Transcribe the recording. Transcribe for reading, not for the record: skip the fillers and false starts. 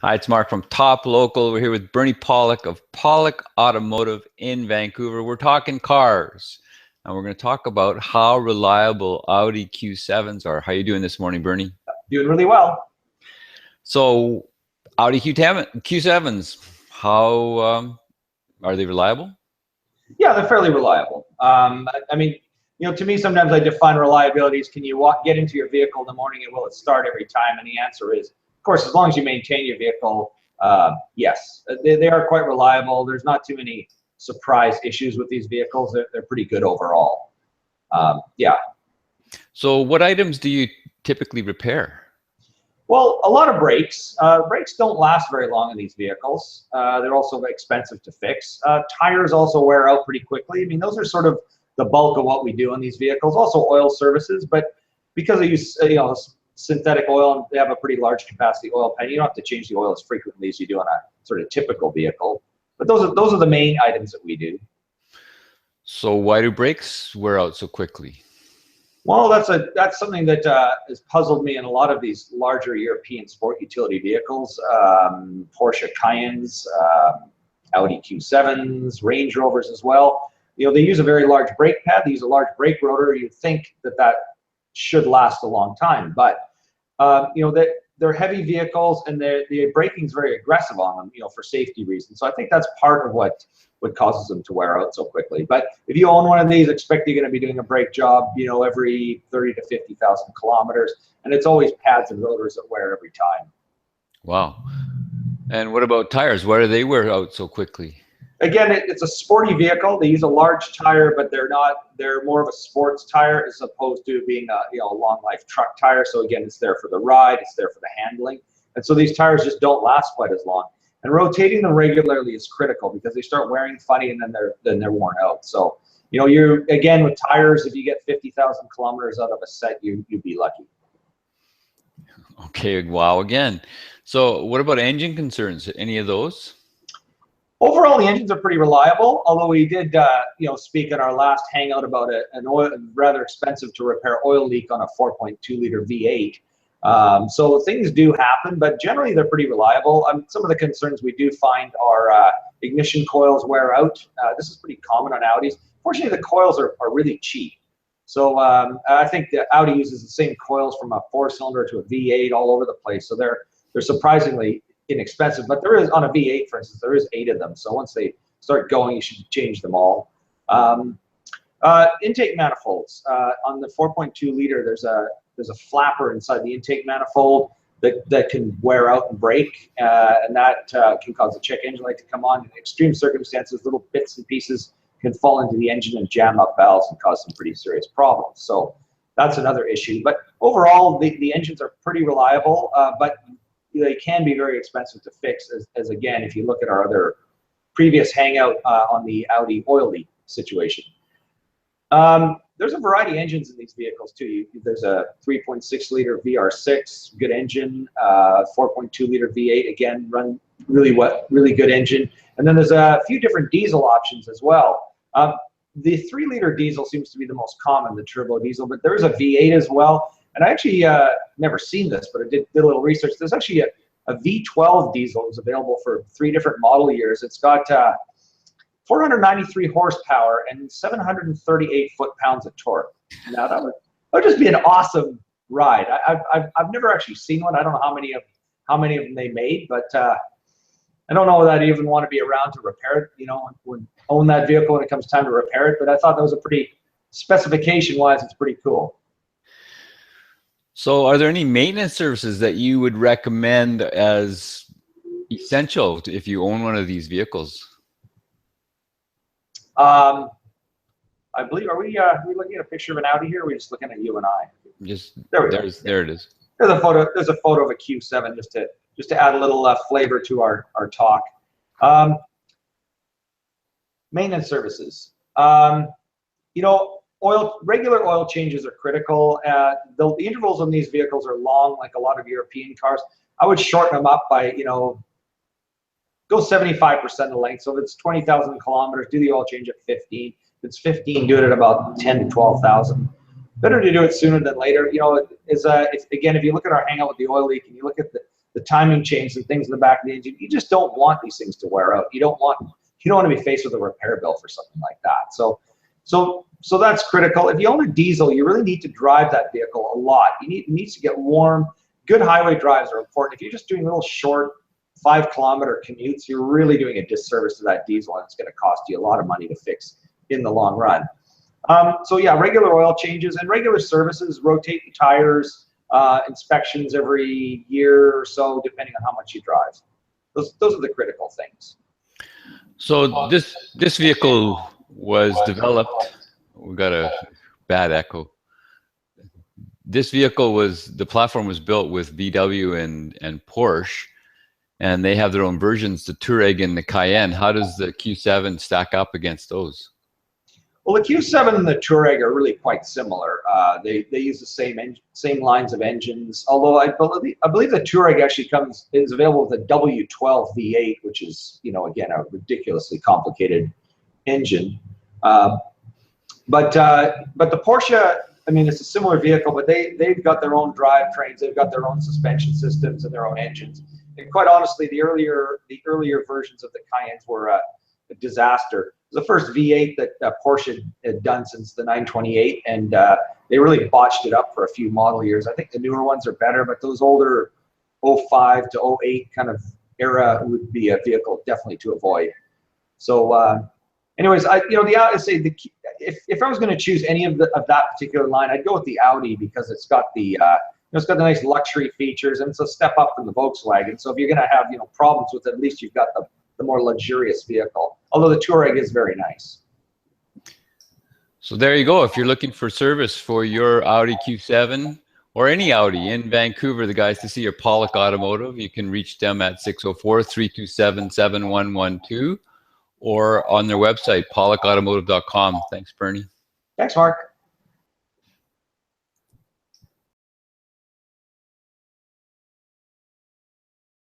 Hi, it's Mark from Top Local. We're here with Bernie Pollock of Pollock Automotive in Vancouver. We're talking cars, and we're going to talk about how reliable Audi Q7s are. How are you doing this morning, Bernie? Doing really well. So, Audi Q7s, how are they reliable? Yeah, they're fairly reliable. I mean, to me, sometimes I define reliability as can you get into your vehicle in the morning and will it start every time? And the answer is, of course, as long as you maintain your vehicle, yes. They are quite reliable. There's not too many surprise issues with these vehicles. They're pretty good overall. Yeah. So, what items do you typically repair? Well, a lot of brakes. Brakes don't last very long in these vehicles. They're also expensive to fix. Tires also wear out pretty quickly. I mean, those are sort of the bulk of what we do on these vehicles. Also oil services, but because they use synthetic oil and they have a pretty large capacity oil pan, you don't have to change the oil as frequently as you do on a sort of typical vehicle. But those are the main items that we do. So, why do brakes wear out so quickly? Well, that's something that has puzzled me in a lot of these larger European sport utility vehicles, Porsche Cayennes, Audi Q7s, Range Rovers as well. They use a very large brake pad. They use a large brake rotor. You'd think that should last a long time, but they're heavy vehicles and the braking is very aggressive on them, for safety reasons. So I think that's part of what causes them to wear out so quickly. But if you own one of these, expect you're going to be doing a brake job, every 30 to 50,000 kilometers, and it's always pads and rotors that wear every time. Wow. And what about tires? Why do they wear out so quickly? Again, it's a sporty vehicle. They use a large tire, but they're more of a sports tire as opposed to being a long life truck tire. So again, it's there for the ride, it's there for the handling. And so these tires just don't last quite as long. And rotating them regularly is critical because they start wearing funny and then they're worn out. So, you're again with tires, if you get 50,000 kilometers out of a set, you'd be lucky. Okay, wow, again. So what about engine concerns? Any of those? Overall, the engines are pretty reliable, although we did, speak in our last hangout about an oil, rather expensive to repair oil leak on a 4.2 liter V8. So things do happen, but generally they're pretty reliable. Some of the concerns we do find are ignition coils wear out. This is pretty common on Audis. Fortunately, the coils are really cheap. So I think that Audi uses the same coils from a 4-cylinder to a V8 all over the place. So they're surprisingly inexpensive, but there is on a V8, for instance, there is 8 of them. So once they start going, you should change them all. Intake manifolds on the 4.2 liter. There's a flapper inside the intake manifold that can wear out and break, and that can cause the check engine light to come on. In extreme circumstances, little bits and pieces can fall into the engine and jam up valves and cause some pretty serious problems. So that's another issue. But overall, the engines are pretty reliable, but they can be very expensive to fix, as again, if you look at our other previous hangout on the Audi oil leak situation. There's a variety of engines in these vehicles too. There's a 3.6 liter VR6, good engine, 4.2 liter V8, again, run really good engine. And then there's a few different diesel options as well. The 3 liter diesel seems to be the most common, the turbo diesel, but there's a V8 as well. And I actually never seen this, but I did a little research. There's actually a V12 diesel is available for 3 different model years. It's got 493 horsepower and 738 foot-pounds of torque. Now that would just be an awesome ride. I've never actually seen one. I don't know how many of them they made, but I don't know that I even want to be around to repair it. When own that vehicle when it comes time to repair it. But I thought that was a pretty specification-wise, it's pretty cool. So are there any maintenance services that you would recommend as essential if you own one of these vehicles? I believe, are we looking at a picture of an Audi here, or are we just looking at you and I? There it is. There's a photo of a Q7 just to add a little flavor to our talk. Maintenance services. Regular oil changes are critical. The intervals on these vehicles are long, like a lot of European cars. I would shorten them up by, go 75% of the length. So if it's 20,000 kilometers, do the oil change at 15. If it's 15, do it at about 10 to 12,000. Better to do it sooner than later. Again, if you look at our hangout with the oil leak and you look at the timing chains and things in the back of the engine. You just don't want these things to wear out. You don't want to be faced with a repair bill for something like that. So that's critical. If you own a diesel, you really need to drive that vehicle a lot. It needs to get warm. Good highway drives are important. If you're just doing little short 5-kilometer commutes, you're really doing a disservice to that diesel, and it's going to cost you a lot of money to fix in the long run. So yeah, regular oil changes and regular services, rotate the tires, inspections every year or so, depending on how much you drive. Those are the critical things. So this vehicle was developed. We got a bad echo. This vehicle the platform was built with VW and Porsche, and they have their own versions, the Touareg and the Cayenne. How does the Q7 stack up against those? Well, the Q7 and the Touareg are really quite similar. They use the same lines of engines, although I believe the Touareg actually is available with a W12 V8, which is, again, a ridiculously complicated engine. But the Porsche, I mean, it's a similar vehicle, but they've got their own drivetrains, they've got their own suspension systems and their own engines. And quite honestly, the earlier versions of the Cayennes were a disaster. It was the first V8 that Porsche had done since the 928, and they really botched it up for a few model years. I think the newer ones are better, but those older 05 to 08 kind of era would be a vehicle definitely to avoid. So, anyways, if I was going to choose any of that particular line, I'd go with the Audi, because it's got the it's got the nice luxury features, and it's a step up from the Volkswagen. So if you're going to have problems with it, at least you've got the more luxurious vehicle. Although the Touareg is very nice. So there you go. If you're looking for service for your Audi Q7 or any Audi in Vancouver, the guys to see are Pollock Automotive. You can reach them at 604-327-7112 or on their website, pollockautomotive.com. Thanks, Bernie. Thanks, Mark.